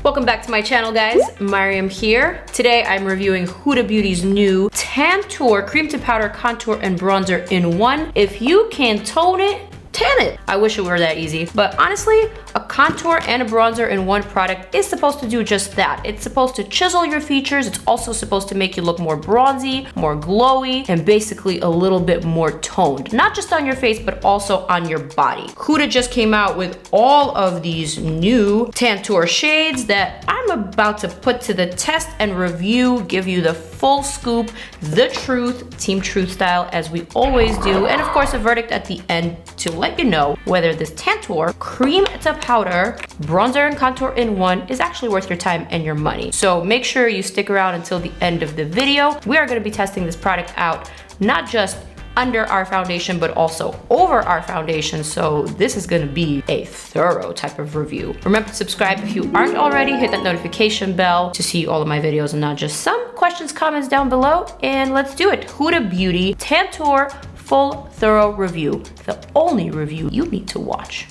Welcome back to my channel, guys. Maryam here. Today I'm reviewing Huda Beauty's new Tantour Cream to Powder Contour and Bronzer in one. If you can tone it, tan it. I wish it were that easy, but honestly, a contour and a bronzer in one product is supposed to do just that. It's supposed to chisel your features. It's also supposed to make you look more bronzy, more glowy, and basically a little bit more toned. Not just on your face, but also on your body. Huda just came out with all of these new Tantour shades that I'm about to put to the test and review, give you the full scoop, the truth, Team Truth style, as we always do, and of course a verdict at the end to let you know whether this Tantour cream to powder, bronzer and contour in one is actually worth your time and your money. So make sure you stick around until the end of the video. We are going to be testing this product out, not just under our foundation, but also over our foundation. So this is gonna be a thorough type of review. Remember to subscribe if you aren't already, hit that notification bell to see all of my videos and not just some. Questions, comments down below, and let's do it. Huda Beauty Tantour full thorough review. The only review you need to watch.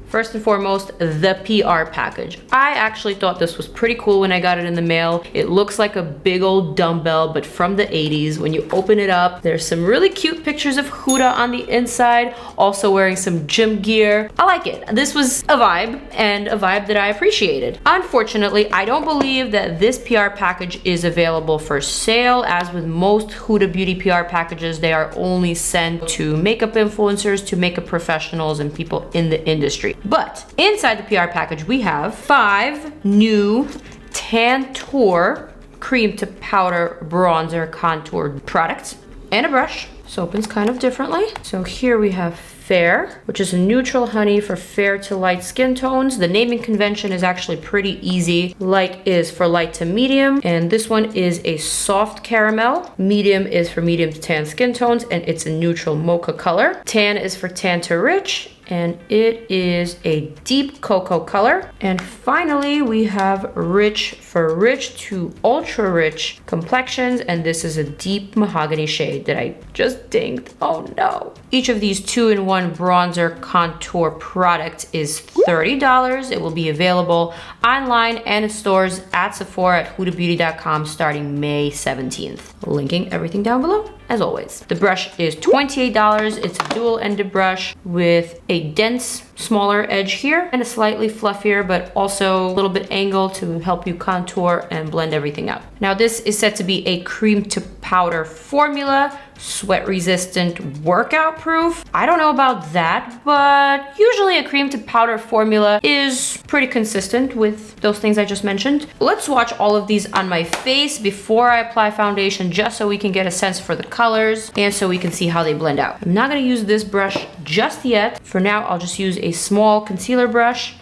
First and foremost, the PR package. I actually thought this was pretty cool when I got it in the mail. It looks like a big old dumbbell, but from the 80s. When you open it up, there's some really cute pictures of Huda on the inside, also wearing some gym gear. I like it. This was a vibe, and a vibe that I appreciated. Unfortunately, I don't believe that this PR package is available for sale. As with most Huda Beauty PR packages, they are only sent to makeup influencers, to makeup professionals, and people in the industry. But inside the PR package, we have 5 new Tantour cream to powder bronzer contour products and a brush. This opens kind of differently. So here we have Fair, which is a neutral honey for fair to light skin tones. The naming convention is actually pretty easy. Light is for light to medium, and this one is a soft caramel. Medium is for medium to tan skin tones, and it's a neutral mocha color. Tan is for tan to rich, and it is a deep cocoa color. And finally, we have Rich for rich to ultra rich complexions, and this is a deep mahogany shade that I just dinged. Oh no. Each of these 2-in-1 bronzer contour product is $30. It will be available online and in stores at Sephora at hudabeauty.com starting May 17th. Linking everything down below, as always. The brush is $28. It's a dual-ended brush with a dense, smaller edge here and a slightly fluffier, but also a little bit angled to help you contour and blend everything out. Now this is said to be a cream to powder formula, sweat resistant, workout proof. I don't know about that, but usually a cream to powder formula is pretty consistent with those things I just mentioned. Let's swatch all of these on my face before I apply foundation, just so we can get a sense for the colors and so we can see how they blend out. I'm not gonna use this brush just yet. For now, I'll just use a small concealer brush,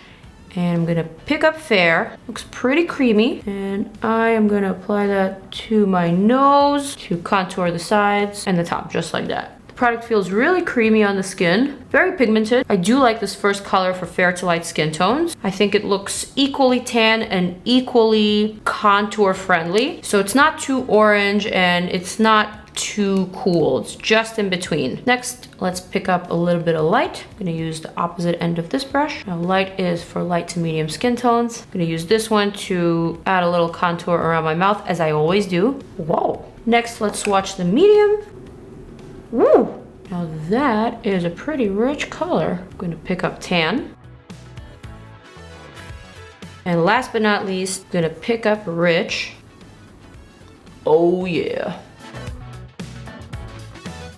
and I'm gonna pick up Fair. Looks pretty creamy, and I am gonna apply that to my nose to contour the sides and the top, just like that. The product feels really creamy on the skin, very pigmented. I do like this first color for fair to light skin tones. I think it looks equally tan and equally contour friendly. So it's not too orange and it's not too cool. It's just in between. Next, let's pick up a little bit of light. I'm gonna use the opposite end of this brush. Now, light is for light to medium skin tones. I'm gonna use this one to add a little contour around my mouth, as I always do. Whoa. Next, let's swatch the medium. Woo! Now that is a pretty rich color. I'm gonna pick up tan. And last but not least, I'm gonna pick up rich. Oh yeah.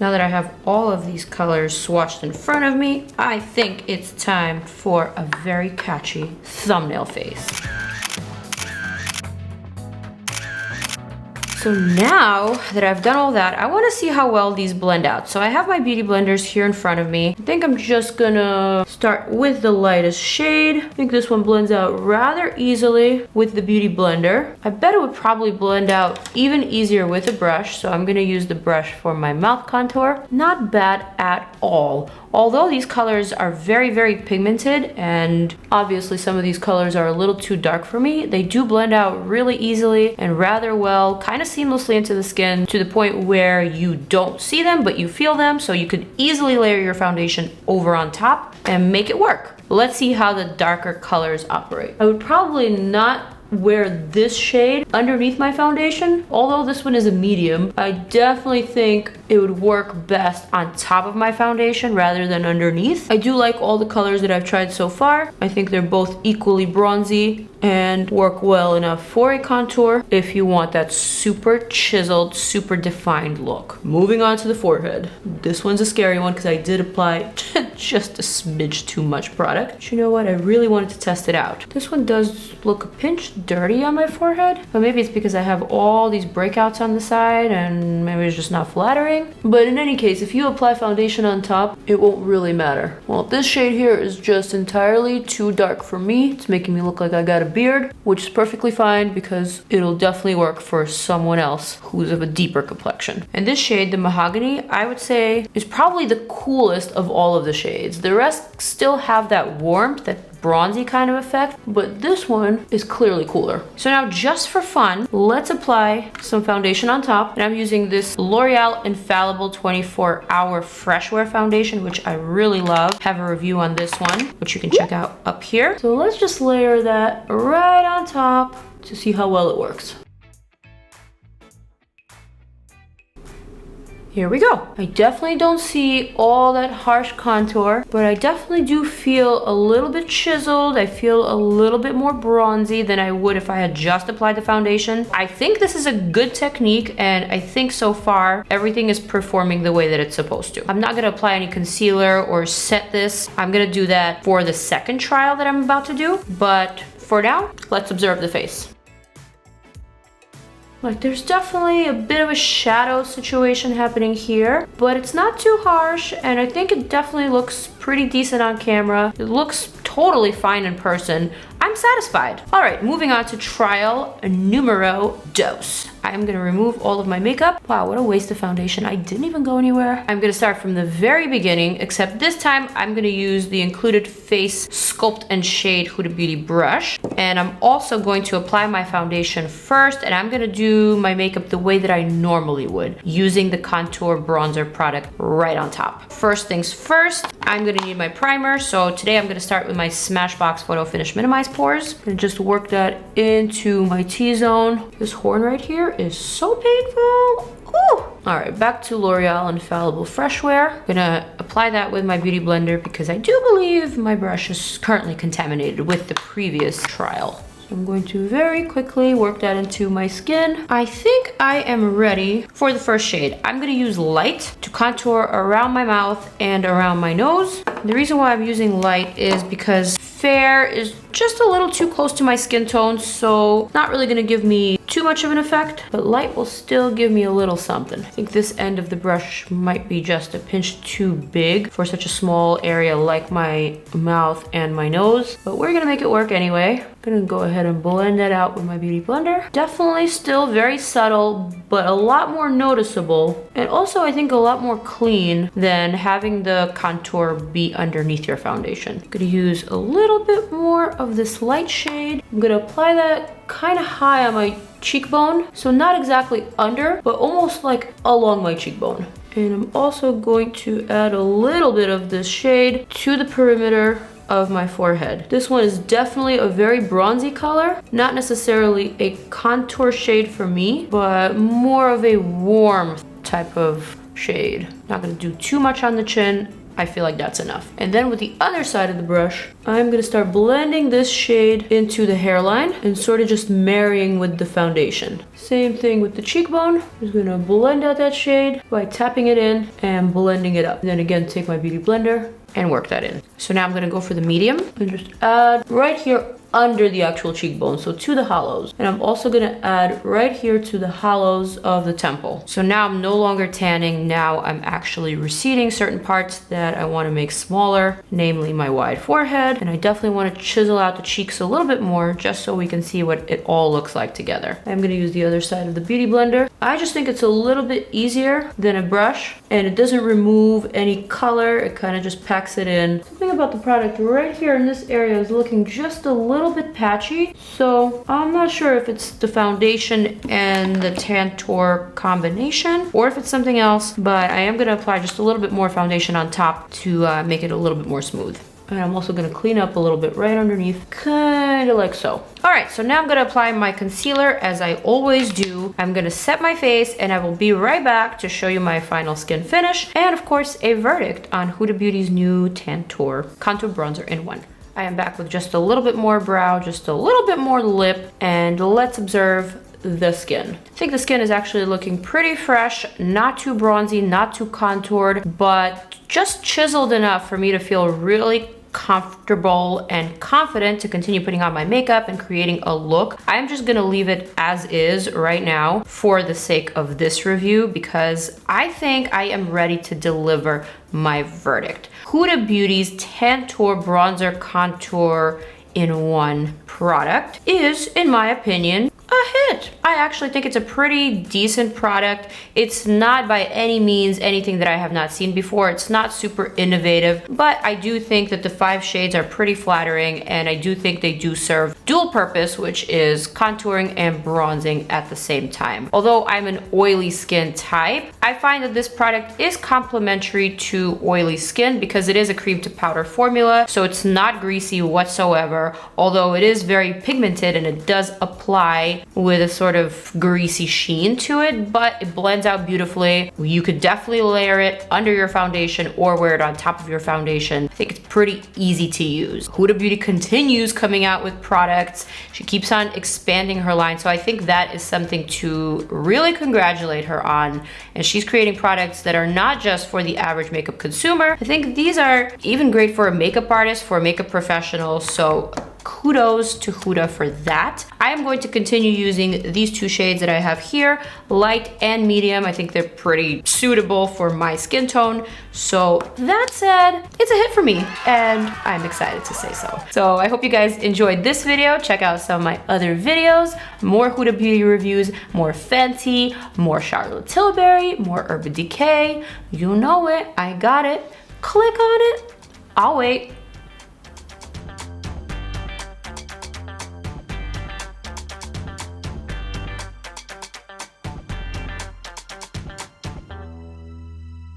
Now that I have all of these colors swatched in front of me, I think it's time for a very catchy thumbnail face. So now that I've done all that, I want to see how well these blend out. So I have my beauty blenders here in front of me. I think I'm just gonna start with the lightest shade. I think this one blends out rather easily with the beauty blender. I bet it would probably blend out even easier with a brush, so I'm gonna use the brush for my mouth contour. Not bad at all. Although these colors are very, very pigmented, and obviously some of these colors are a little too dark for me, they do blend out really easily and rather well, kind of seamlessly into the skin, to the point where you don't see them, but you feel them, so you could easily layer your foundation over on top and make it work. Let's see how the darker colors operate. I would probably not wear this shade underneath my foundation. Although this one is a medium, I definitely think it would work best on top of my foundation rather than underneath. I do like all the colors that I've tried so far. I think they're both equally bronzy and work well enough for a contour if you want that super chiseled, super defined look. Moving on to the forehead. This one's a scary one because I did apply just a smidge too much product. But you know what? I really wanted to test it out. This one does look a pinch dirty on my forehead, but maybe it's because I have all these breakouts on the side and maybe it's just not flattering. But in any case, if you apply foundation on top, it won't really matter. Well, this shade here is just entirely too dark for me. It's making me look like I got a beard, which is perfectly fine because it'll definitely work for someone else who's of a deeper complexion. And this shade, the Mahogany, I would say is probably the coolest of all of the shades. The rest still have that warmth, that bronzy kind of effect, but this one is clearly cooler. So now, just for fun, let's apply some foundation on top. And I'm using this L'Oreal Infallible 24-Hour Fresh Wear Foundation, which I really love. I have a review on this one, which you can check out up here. So let's just layer that right on top to see how well it works. Here we go. I definitely don't see all that harsh contour, but I definitely do feel a little bit chiseled. I feel a little bit more bronzy than I would if I had just applied the foundation. I think this is a good technique, and I think so far everything is performing the way that it's supposed to. I'm not gonna apply any concealer or set this. I'm gonna do that for the second trial that I'm about to do, but for now, let's observe the face. Like, there's definitely a bit of a shadow situation happening here, but it's not too harsh, and I think it definitely looks pretty decent on camera. It looks totally fine in person. I'm satisfied. All right, moving on to trial numero dos. I'm gonna remove all of my makeup. Wow, what a waste of foundation. I didn't even go anywhere. I'm gonna start from the very beginning, except this time I'm gonna use the included Face Sculpt and Shade Huda Beauty brush. And I'm also going to apply my foundation first, and I'm gonna do my makeup the way that I normally would, using the contour bronzer product right on top. First things first, I'm gonna need my primer. So today I'm gonna start with my Smashbox Photo Finish Minimize Pores. I'm gonna just work that into my T-zone. This horn right here is so painful. Ooh. All right, back to L'Oreal Infallible Fresh Wear. I'm gonna apply that with my Beauty Blender because I do believe my brush is currently contaminated with the previous trial. So I'm going to very quickly work that into my skin. I think I am ready for the first shade. I'm gonna use light to contour around my mouth and around my nose. The reason why I'm using light is because fair is just a little too close to my skin tone, so not really gonna give me too much of an effect, but light will still give me a little something. I think this end of the brush might be just a pinch too big for such a small area like my mouth and my nose, but we're gonna make it work anyway. I'm gonna go ahead and blend that out with my Beauty Blender. Definitely still very subtle, but a lot more noticeable, and also I think a lot more clean than having the contour be underneath your foundation. I'm gonna use a little bit more of this light shade. I'm gonna apply that kind of high on my cheekbone, so not exactly under, but almost like along my cheekbone. And I'm also going to add a little bit of this shade to the perimeter of my forehead. This one is definitely a very bronzy color, not necessarily a contour shade for me, but more of a warm type of shade. Not gonna do too much on the chin. I feel like that's enough. And then with the other side of the brush, I'm gonna start blending this shade into the hairline and sort of just marrying with the foundation. Same thing with the cheekbone. Just gonna blend out that shade by tapping it in and blending it up. And then again, take my Beauty Blender and work that in. So now I'm gonna go for the medium and just add right here under the actual cheekbone, so to the hollows. And I'm also gonna add right here to the hollows of the temple. So now I'm no longer tanning, now I'm actually receding certain parts that I wanna make smaller, namely my wide forehead. And I definitely wanna chisel out the cheeks a little bit more just so we can see what it all looks like together. I'm gonna use the other side of the Beauty Blender. I just think it's a little bit easier than a brush, and it doesn't remove any color, it kind of just packs it in. Something about the product right here in this area is looking just a little bit patchy, so I'm not sure if it's the foundation and the Tantour combination or if it's something else, but I am going to apply just a little bit more foundation on top to make it a little bit more smooth. And I'm also gonna clean up a little bit right underneath, kinda like so. All right, so now I'm gonna apply my concealer as I always do. I'm gonna set my face and I will be right back to show you my final skin finish and of course a verdict on Huda Beauty's new Tantour Contour Bronzer in One. I am back with just a little bit more brow, just a little bit more lip, and let's observe the skin. I think the skin is actually looking pretty fresh, not too bronzy, not too contoured, but just chiseled enough for me to feel really comfortable and confident to continue putting on my makeup and creating a look. I'm just gonna leave it as is right now for the sake of this review because I think I am ready to deliver my verdict. Huda Beauty's Tantour Bronzer Contour in One product is, in my opinion, a hit. I actually think it's a pretty decent product. It's not by any means anything that I have not seen before. It's not super innovative, but I do think that the 5 shades are pretty flattering and I do think they do serve dual purpose, which is contouring and bronzing at the same time. Although I'm an oily skin type, I find that this product is complementary to oily skin because it is a cream to powder formula, so it's not greasy whatsoever, although it is very pigmented and it does apply with a sort of greasy sheen to it, but it blends out beautifully. You could definitely layer it under your foundation or wear it on top of your foundation. I think it's pretty easy to use. Huda Beauty continues coming out with products. She keeps on expanding her line, so I think that is something to really congratulate her on. And she's creating products that are not just for the average makeup consumer. I think these are even great for a makeup artist, for a makeup professional, so kudos to Huda for that. I am going to continue using these 2 shades that I have here, light and medium. I think they're pretty suitable for my skin tone. So that said, it's a hit for me and I'm excited to say so. So I hope you guys enjoyed this video. Check out some of my other videos, more Huda Beauty reviews, more Fenty, more Charlotte Tilbury, more Urban Decay. You know it, I got it. Click on it, I'll wait.